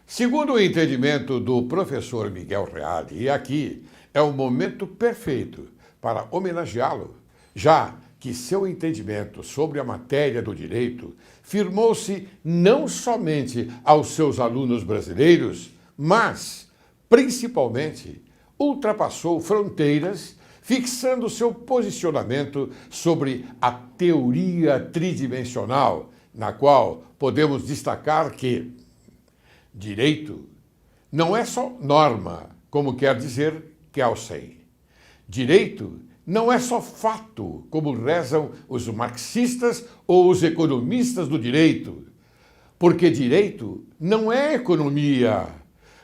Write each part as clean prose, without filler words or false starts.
Segundo o entendimento do professor Miguel Reale, e aqui é o momento perfeito para homenageá-lo, já que seu entendimento sobre a matéria do direito firmou-se não somente aos seus alunos brasileiros, mas, principalmente, ultrapassou fronteiras, fixando seu posicionamento sobre a teoria tridimensional, na qual podemos destacar que direito não é só norma, como quer dizer Kelsey. Direito não é só fato, como rezam os marxistas ou os economistas do direito. Porque direito não é economia.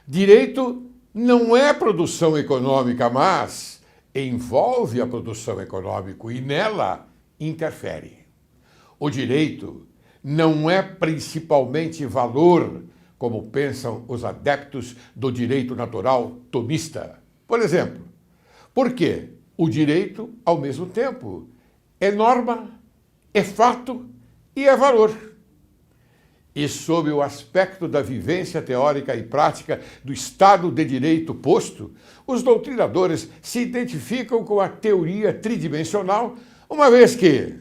Direito não é produção econômica, mas envolve a produção econômica e nela interfere. O direito não é principalmente valor, como pensam os adeptos do direito natural tomista. Por exemplo, por que o direito, ao mesmo tempo, é norma, é fato e é valor? E sob o aspecto da vivência teórica e prática do Estado de Direito posto, os doutrinadores se identificam com a teoria tridimensional, uma vez que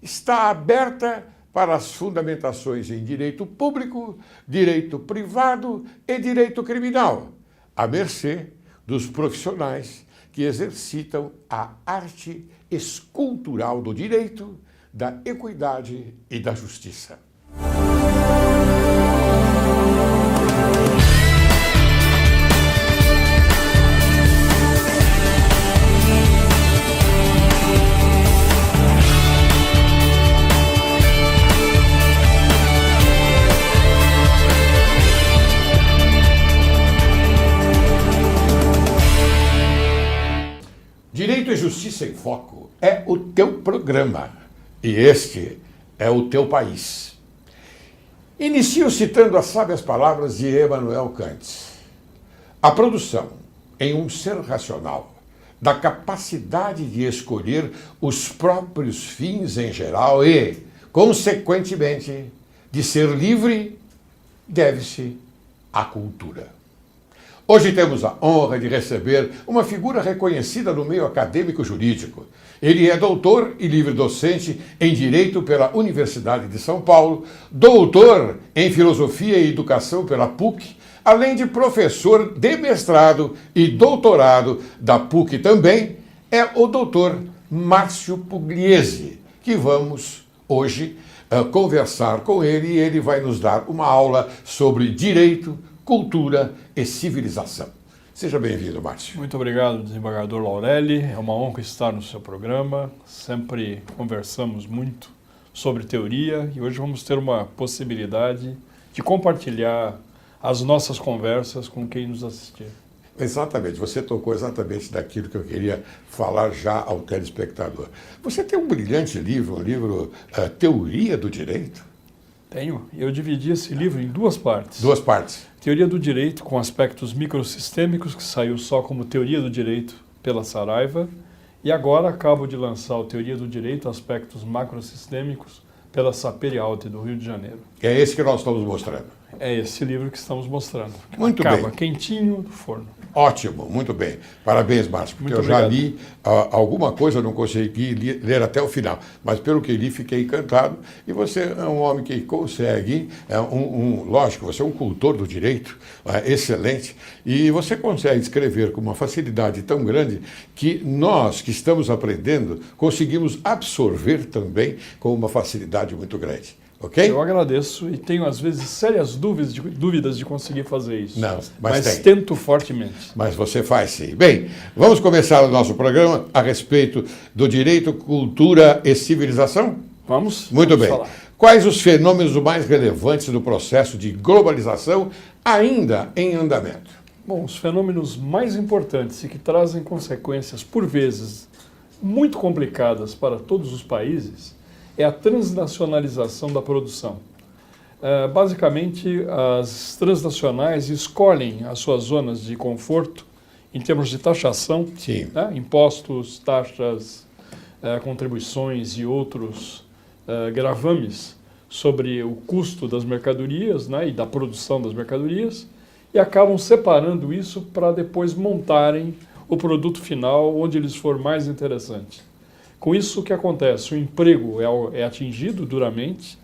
está aberta para as fundamentações em direito público, direito privado e direito criminal, à mercê dos profissionais que exercitam a arte escultural do direito, da equidade e da justiça. Direito e Justiça em Foco é o teu programa e este é o teu país. Inicio citando as sábias palavras de Immanuel Kant. A produção em um ser racional da capacidade de escolher os próprios fins em geral e, consequentemente, de ser livre, deve-se à cultura. Hoje temos a honra de receber uma figura reconhecida no meio acadêmico jurídico. Ele é doutor e livre-docente em Direito pela Universidade de São Paulo, doutor em Filosofia e Educação pela PUC, além de professor de mestrado e doutorado da PUC também, é o doutor Márcio Pugliese, que vamos hoje conversar com ele e ele vai nos dar uma aula sobre direito, cultura e civilização. Seja bem-vindo, Márcio. Muito obrigado, desembargador Laurelli. É uma honra estar no seu programa. Sempre conversamos muito sobre teoria e hoje vamos ter uma possibilidade de compartilhar as nossas conversas com quem nos assistir. Exatamente, você tocou exatamente daquilo que eu queria falar já ao telespectador. Você tem um brilhante livro, Teoria do Direito? Tenho. Eu dividi esse livro em duas partes. Duas partes. Teoria do Direito com aspectos microsistêmicos, que saiu só como Teoria do Direito pela Saraiva, e agora acabo de lançar o Teoria do Direito, aspectos macrosistêmicos, pela Saperi-Alt do Rio de Janeiro. É esse que nós estamos mostrando. É esse livro que estamos mostrando. Muito bem. Acaba quentinho do forno. Ótimo, muito bem. Parabéns, Márcio, porque Muito eu já obrigado. li alguma coisa, eu não consegui ler até o final, mas pelo que li fiquei encantado e você é um homem que consegue, lógico, você é um cultor do direito, excelente, e você consegue escrever com uma facilidade tão grande que nós que estamos aprendendo conseguimos absorver também com uma facilidade muito grande. Ok? Eu agradeço e tenho, às vezes, sérias dúvidas de conseguir fazer isso. Não, mas tento fortemente. Mas você faz sim. Bem, vamos começar o nosso programa a respeito do direito, cultura e civilização? Vamos? Muito bem. Falar. Quais os fenômenos mais relevantes do processo de globalização ainda em andamento? Bom, os fenômenos mais importantes e que trazem consequências, por vezes, muito complicadas para todos os países é a transnacionalização da produção. Basicamente, as transnacionais escolhem as suas zonas de conforto em termos de taxação, né? Impostos, taxas, contribuições e outros gravames sobre o custo das mercadorias, né? E da produção das mercadorias, e acabam separando isso para depois montarem o produto final onde eles for mais interessante. Com isso, o que acontece? O emprego é atingido duramente,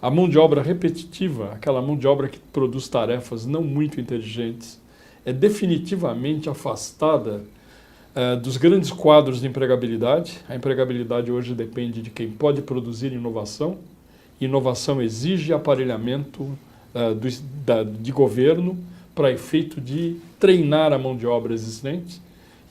a mão de obra repetitiva, aquela mão de obra que produz tarefas não muito inteligentes, é definitivamente afastada dos grandes quadros de empregabilidade. A empregabilidade hoje depende de quem pode produzir inovação. Inovação exige aparelhamento de governo para efeito de treinar a mão de obra existente.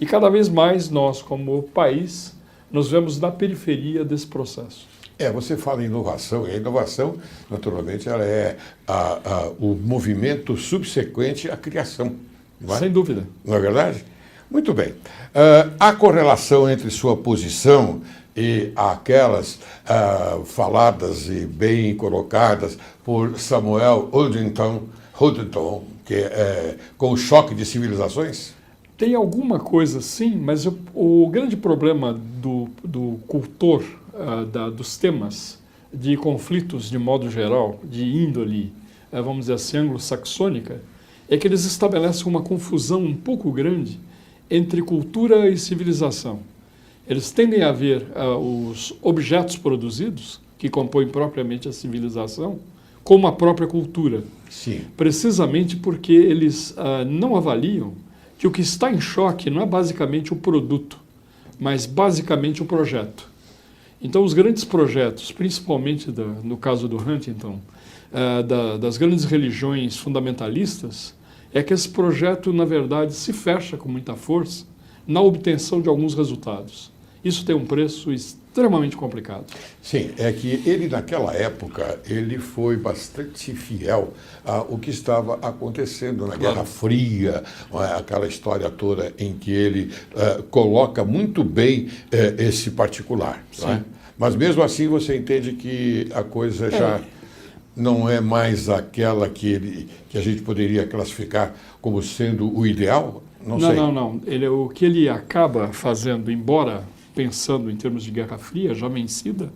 E cada vez mais nós, como país, nos vemos na periferia desse processo. Você fala em inovação, e a inovação, naturalmente, ela é o movimento subsequente à criação. Não é? Sem dúvida. Não é verdade? Muito bem. Há correlação entre sua posição e aquelas faladas e bem colocadas por Samuel Huntington, que com o choque de civilizações? Tem alguma coisa sim, mas o grande problema do cultor dos temas de conflitos de modo geral, de índole, vamos dizer assim, anglo-saxônica, é que eles estabelecem uma confusão um pouco grande entre cultura e civilização. Eles tendem a ver os objetos produzidos, que compõem propriamente a civilização, como a própria cultura. Sim. Precisamente porque eles não avaliam que o que está em choque não é basicamente o produto, mas basicamente o projeto. Então, os grandes projetos, principalmente no caso do Huntington, das grandes religiões fundamentalistas, é que esse projeto, na verdade, se fecha com muita força na obtenção de alguns resultados. Isso tem um preço extremamente complicado. Sim, é que ele, naquela época, ele foi bastante fiel ao que estava acontecendo na Guerra Fria, aquela história toda em que ele coloca muito bem esse particular. Não é? Mas mesmo assim você entende que a coisa já não é mais aquela que a gente poderia classificar como sendo o ideal? Não sei. Não. O que ele acaba fazendo, embora pensando em termos de Guerra Fria, já vencida,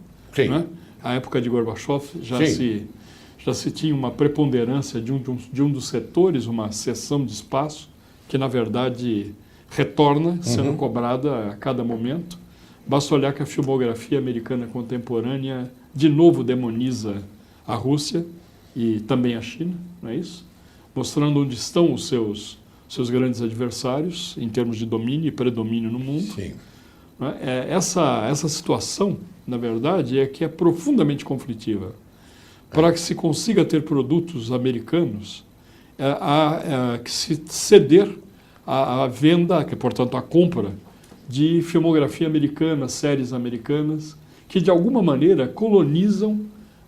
né? A época de Gorbachev já se tinha uma preponderância de um dos setores, uma seção de espaço, que na verdade retorna, sendo cobrada a cada momento. Basta olhar que a filmografia americana contemporânea de novo demoniza a Rússia e também a China, não é isso? Mostrando onde estão os seus grandes adversários em termos de domínio e predomínio no mundo. Sim. Essa situação, na verdade, é que é profundamente conflitiva. Para que se consiga ter produtos americanos, há que se ceder à venda, que portanto a compra de filmografia americana, séries americanas, que de alguma maneira colonizam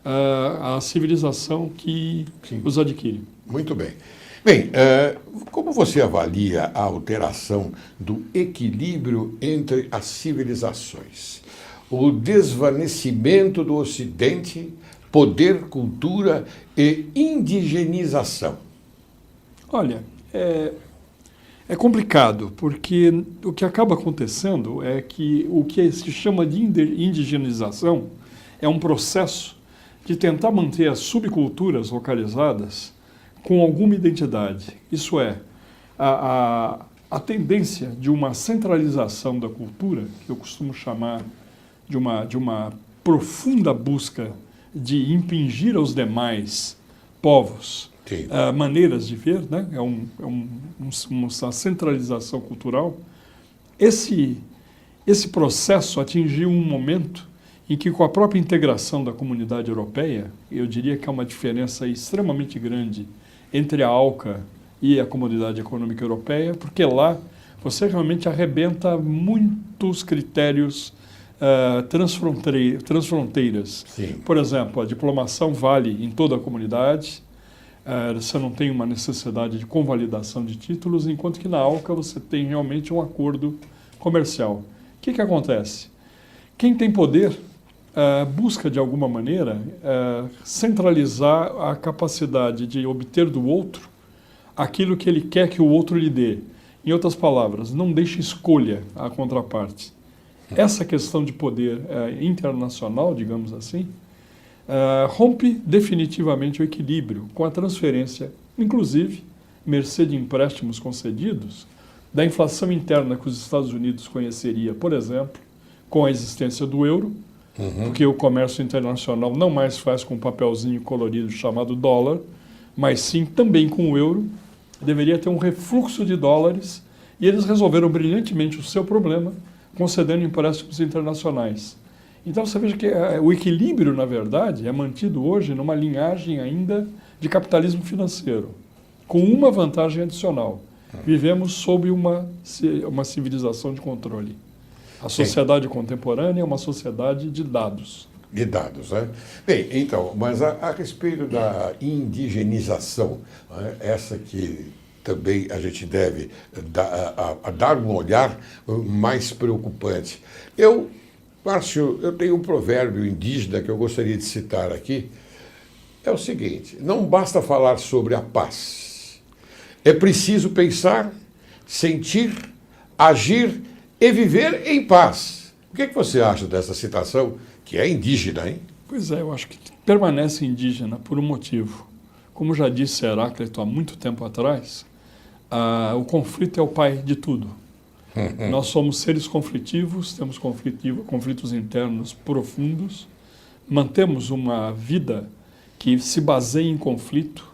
a civilização que os adquire. Muito bem. Bem, como você avalia a alteração do equilíbrio entre as civilizações? O desvanecimento do Ocidente, poder, cultura e indigenização? Olha, é complicado, porque o que acaba acontecendo é que o que se chama de indigenização é um processo de tentar manter as subculturas localizadas com alguma identidade. Isso é, a tendência de uma centralização da cultura, que eu costumo chamar de uma profunda busca de impingir aos demais povos maneiras de ver, né? Uma centralização cultural. Esse processo atingiu um momento em que, com a própria integração da comunidade europeia, eu diria que há uma diferença extremamente grande entre a ALCA e a Comunidade Econômica Europeia, porque lá você realmente arrebenta muitos critérios transfronteiras. Sim. Por exemplo, a diplomação vale em toda a comunidade, você não tem uma necessidade de convalidação de títulos, enquanto que na ALCA você tem realmente um acordo comercial. O que acontece? Quem tem poder busca, de alguma maneira, centralizar a capacidade de obter do outro aquilo que ele quer que o outro lhe dê. Em outras palavras, não deixa escolha à contraparte. Essa questão de poder internacional, digamos assim, rompe definitivamente o equilíbrio com a transferência, inclusive, mercê de empréstimos concedidos, da inflação interna que os Estados Unidos conheceria, por exemplo, com a existência do euro, porque o comércio internacional não mais faz com um papelzinho colorido chamado dólar, mas sim também com o euro. Deveria ter um refluxo de dólares e eles resolveram brilhantemente o seu problema concedendo empréstimos internacionais. Então você veja que o equilíbrio, na verdade, é mantido hoje numa linhagem ainda de capitalismo financeiro, com uma vantagem adicional. Vivemos sob uma civilização de controle. A sociedade contemporânea é uma sociedade de dados. De dados, né? Bem, então, mas a respeito da indigenização, né, essa que também a gente deve dar um olhar mais preocupante. Márcio, eu tenho um provérbio indígena que eu gostaria de citar aqui. É o seguinte: não basta falar sobre a paz. É preciso pensar, sentir, agir e viver em paz. O que você acha dessa citação, que é indígena, hein? Pois é, eu acho que permanece indígena por um motivo. Como já disse Heráclito há muito tempo atrás, o conflito é o pai de tudo. Nós somos seres conflitivos, temos conflitos internos profundos, mantemos uma vida que se baseia em conflito,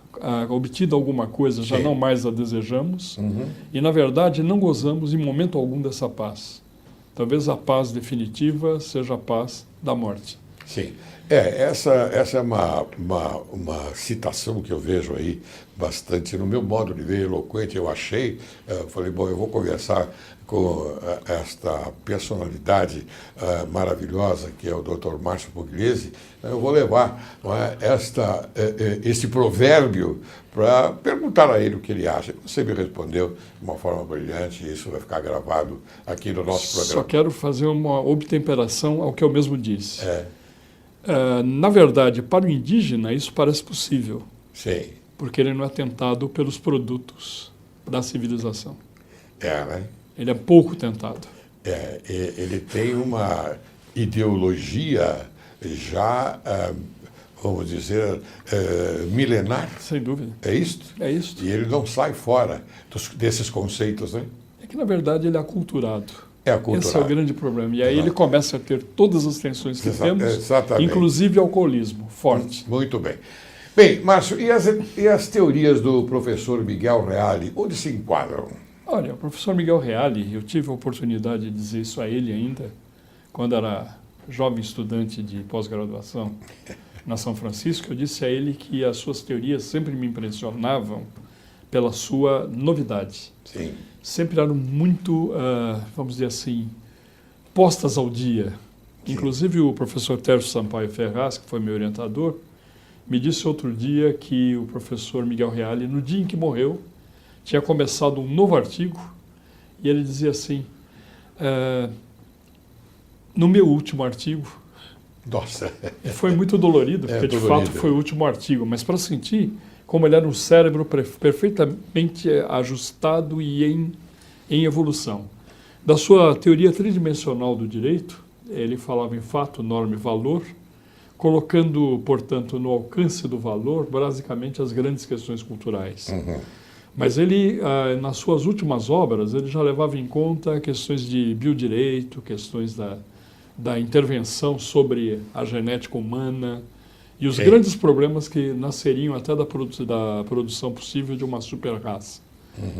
obtida alguma coisa, já não mais a desejamos, e na verdade não gozamos em momento algum dessa paz. Talvez a paz definitiva seja a paz da morte. Sim. Essa é uma citação que eu vejo aí bastante, no meu modo de ver, eloquente. Eu falei, bom, eu vou conversar com esta personalidade maravilhosa que é o Dr. Márcio Pugliese. Eu vou levar esse provérbio para perguntar a ele o que ele acha. Você me respondeu de uma forma brilhante e isso vai ficar gravado aqui no nosso programa. Só quero fazer uma obtemperação ao que eu mesmo disse. Na verdade, para o indígena, isso parece possível. Sim. Porque ele não é tentado pelos produtos da civilização. Né? Ele é pouco tentado. Ele tem uma ideologia já, vamos dizer, milenar. Sem dúvida. É isso? É isso. E ele não sai fora desses conceitos, né? É que, na verdade, ele é aculturado. Esse é o grande problema. E aí ele começa a ter todas as tensões que temos, exatamente. Inclusive alcoolismo forte. Muito bem. Bem, Márcio, e as teorias do professor Miguel Reale, onde se enquadram? Olha, o professor Miguel Reale, eu tive a oportunidade de dizer isso a ele ainda, quando era jovem estudante de pós-graduação na São Francisco. Eu disse a ele que as suas teorias sempre me impressionavam pela sua novidade. Sim. Sempre eram muito, vamos dizer assim, postas ao dia. Sim. Inclusive o professor Tércio Sampaio Ferraz, que foi meu orientador, me disse outro dia que o professor Miguel Reale, no dia em que morreu, tinha começado um novo artigo e ele dizia assim, no meu último artigo... Nossa! Foi muito dolorido, porque de fato foi o último artigo, mas para sentir como ele era um cérebro perfeitamente ajustado e em evolução. Da sua teoria tridimensional do direito, ele falava em fato, norma e valor, colocando, portanto, no alcance do valor, basicamente, as grandes questões culturais. Mas ele, nas suas últimas obras, ele já levava em conta questões de biodireito, questões da intervenção sobre a genética humana, e os grandes problemas que nasceriam até da produção possível de uma super-raça.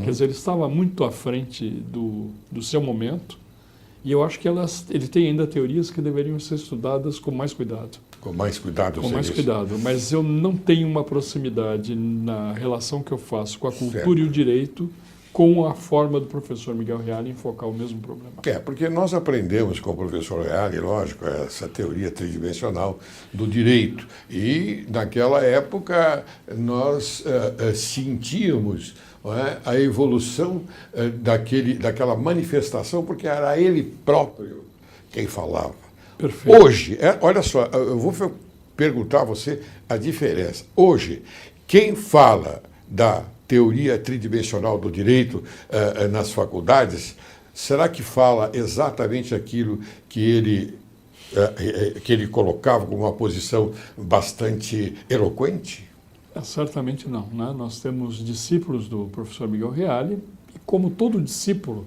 Quer dizer, ele estava muito à frente do seu momento, e eu acho que ele tem ainda teorias que deveriam ser estudadas com mais cuidado. Com mais cuidado, Com mais cuidado, mas eu não tenho uma proximidade na relação que eu faço com a cultura e o direito com a forma do professor Miguel Reale enfocar o mesmo problema. Porque nós aprendemos com o professor Reale, lógico, essa teoria tridimensional do direito. E, naquela época, nós sentíamos a evolução daquela manifestação, porque era ele próprio quem falava. Perfeito. Hoje, olha só, eu vou perguntar a você a diferença. Hoje, quem fala da teoria tridimensional do direito nas faculdades, será que fala exatamente aquilo que ele colocava como uma posição bastante eloquente? Certamente não, né? Nós temos discípulos do professor Miguel Reale, e como todo discípulo,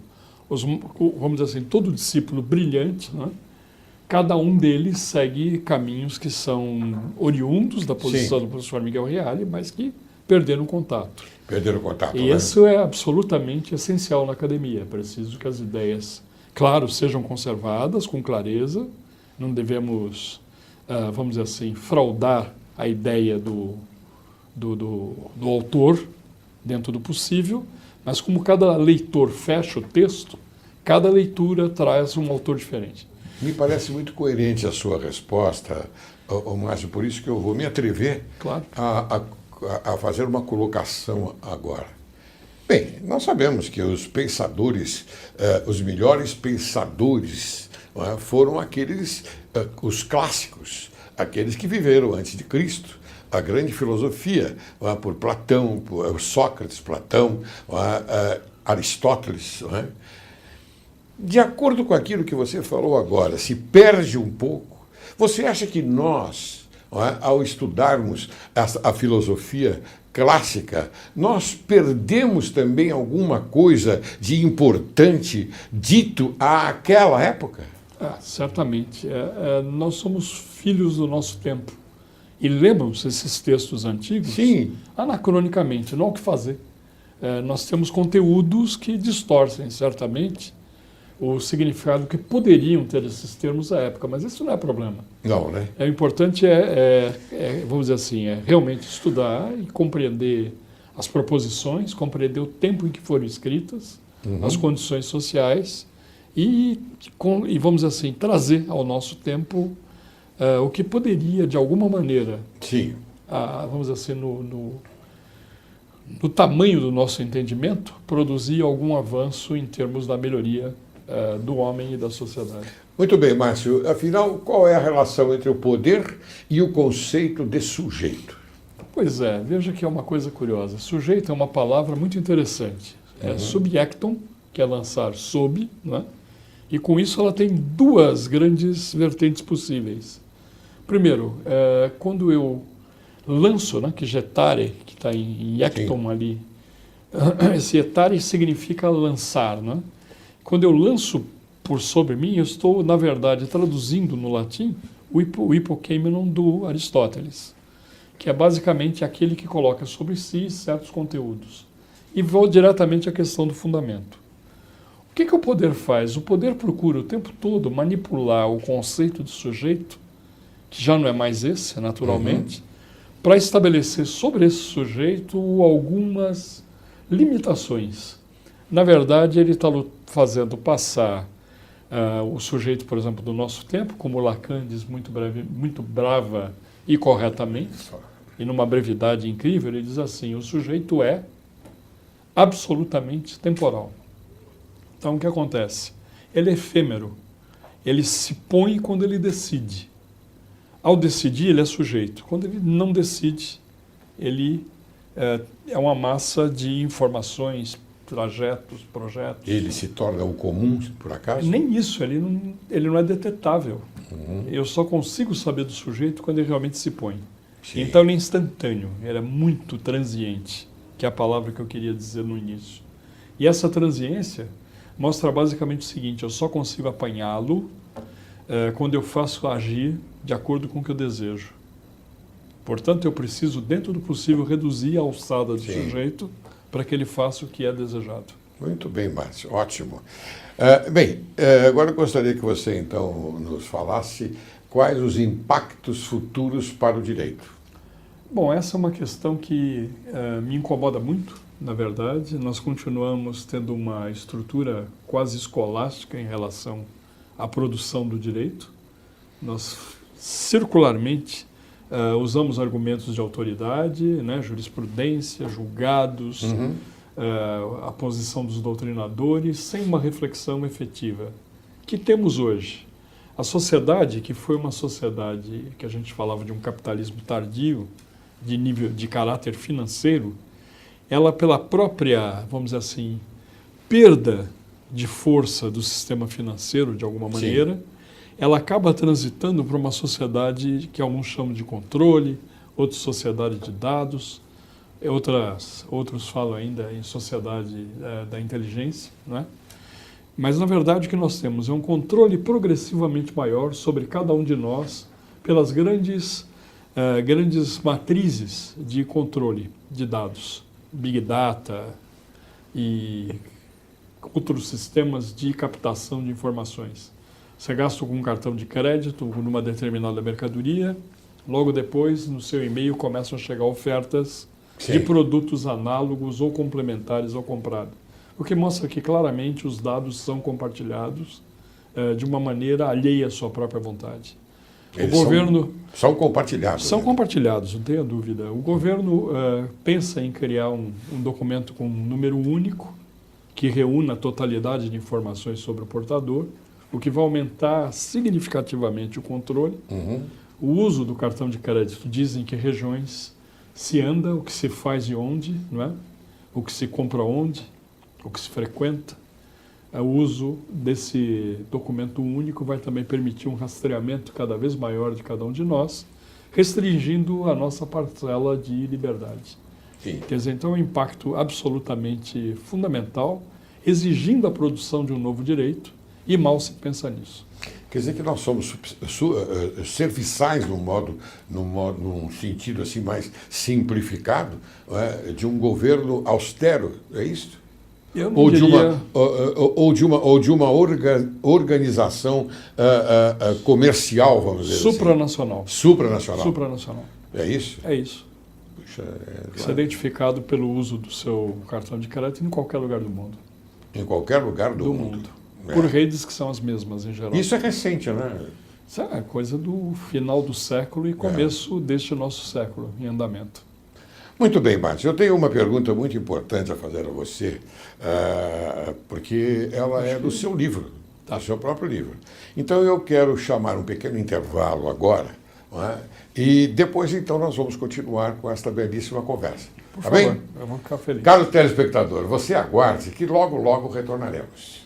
vamos dizer assim, todo discípulo brilhante, né? Cada um deles segue caminhos que são oriundos da posição do professor Miguel Reale, mas que perderam contato. Perderam contato, E isso é absolutamente essencial na academia. É preciso que as ideias, claro, sejam conservadas com clareza. Não devemos, vamos dizer assim, fraudar a ideia do autor dentro do possível, mas como cada leitor fecha o texto, cada leitura traz um autor diferente. Me parece muito coerente a sua resposta, Márcio, por isso que eu vou me atrever Claro. a fazer uma colocação agora. Bem, nós sabemos que os pensadores, os melhores pensadores, foram aqueles, os clássicos, aqueles que viveram antes de Cristo. A grande filosofia, por Platão, por Sócrates, Platão, Aristóteles. De acordo com aquilo que você falou agora, se perde um pouco. Você acha que nós, ao estudarmos a filosofia clássica, nós perdemos também alguma coisa de importante dito àquela época? Certamente. Nós somos filhos do nosso tempo. E lemos esses textos antigos anacronicamente, não há o que fazer. Nós temos conteúdos que distorcem, certamente, o significado que poderiam ter esses termos à época, mas isso não é problema. Não, né? O importante vamos dizer assim, realmente estudar e compreender as proposições, compreender o tempo em que foram escritas, as condições sociais e, vamos dizer assim, trazer ao nosso tempo o que poderia, de alguma maneira, vamos dizer assim, no tamanho do nosso entendimento, produzir algum avanço em termos da melhoria do homem e da sociedade. Muito bem, Márcio. Afinal, qual é a relação entre o poder e o conceito de sujeito? Pois veja que é uma coisa curiosa. Sujeito é uma palavra muito interessante. É subjectum, que é lançar sob, né? E com isso ela tem duas grandes vertentes possíveis. Primeiro, quando eu lanço, né, que getare, que está em ecton ali, esse etare significa lançar, né? Quando eu lanço por sobre mim, eu estou, na verdade, traduzindo no latim o hipokeimenon do Aristóteles, que é basicamente aquele que coloca sobre si certos conteúdos. E vou diretamente à questão do fundamento. O que o poder faz? O poder procura o tempo todo manipular o conceito de sujeito, que já não é mais esse, naturalmente, para estabelecer sobre esse sujeito algumas limitações. Na verdade, ele está fazendo passar o sujeito, por exemplo, do nosso tempo, como Lacan diz muito brava e corretamente, e numa brevidade incrível, ele diz assim, o sujeito é absolutamente temporal. Então, o que acontece? Ele é efêmero, ele se põe quando ele decide. Ao decidir, ele é sujeito. Quando ele não decide, ele é uma massa de informações, trajetos, projetos. Ele se torna o comum, por acaso? Nem isso, ele não é detetável. Eu só consigo saber do sujeito quando ele realmente se põe. Então ele é instantâneo, ele é muito transiente, que é a palavra que eu queria dizer no início. E essa transiência mostra basicamente o seguinte, eu só consigo apanhá-lo quando eu faço agir de acordo com o que eu desejo. Portanto, eu preciso, dentro do possível, reduzir a alçada do sujeito para que ele faça o que é desejado. Muito bem, Márcio, ótimo. Agora eu gostaria que você, então, nos falasse quais os impactos futuros para o direito. Bom, essa é uma questão que me incomoda muito, na verdade. Nós continuamos tendo uma estrutura quase escolástica em relação à produção do direito. Nós, circularmente, usamos argumentos de autoridade, né, jurisprudência, julgados, a posição dos doutrinadores, sem uma reflexão efetiva. O que temos hoje? A sociedade, que foi uma sociedade que a gente falava de um capitalismo tardio, de nível de caráter financeiro, ela pela própria, vamos dizer assim, perda de força do sistema financeiro, de alguma maneira, ela acaba transitando para uma sociedade que alguns chamam de controle, outros sociedade de dados, outros falam ainda em sociedade da inteligência, né? Mas, na verdade, o que nós temos é um controle progressivamente maior sobre cada um de nós pelas grandes matrizes de controle de dados, Big Data e outros sistemas de captação de informações. Você gasta com um cartão de crédito numa determinada mercadoria, logo depois, no seu e-mail, começam a chegar ofertas de produtos análogos ou complementares ao comprado. O que mostra que claramente os dados são compartilhados de uma maneira alheia à sua própria vontade. Eles são compartilhados. São compartilhados, não tenha dúvida. O governo pensa em criar um documento com um número único que reúna a totalidade de informações sobre o portador, o que vai aumentar significativamente o controle. O uso do cartão de crédito, dizem que regiões se anda, o que se faz e onde, não é? O que se compra onde, o que se frequenta. O uso desse documento único vai também permitir um rastreamento cada vez maior de cada um de nós, restringindo a nossa parcela de liberdade. Sim. Quer dizer, então é um impacto absolutamente fundamental, exigindo a produção de um novo direito, e mal se pensa nisso. Quer dizer que nós somos serviçais num sentido assim mais simplificado, de um governo austero, é isso? Ou de uma organização comercial, vamos dizer supranacional. assim. Supranacional. Supranacional. É isso? É isso. Puxa, Isso é identificado pelo uso do seu cartão de crédito em qualquer lugar do mundo. Em qualquer lugar do mundo. Por redes que são as mesmas, em geral. Isso é recente, né? Isso é coisa do final do século e começo deste nosso século, em andamento. Muito bem, Márcio. Eu tenho uma pergunta muito importante a fazer a você, porque ela é do seu livro, do seu próprio livro. Então, eu quero chamar um pequeno intervalo agora, não é? E depois, então, nós vamos continuar com esta belíssima conversa. Por tá favor, bem? eu vou ficar feliz. Caro telespectador, você aguarde que logo, logo retornaremos.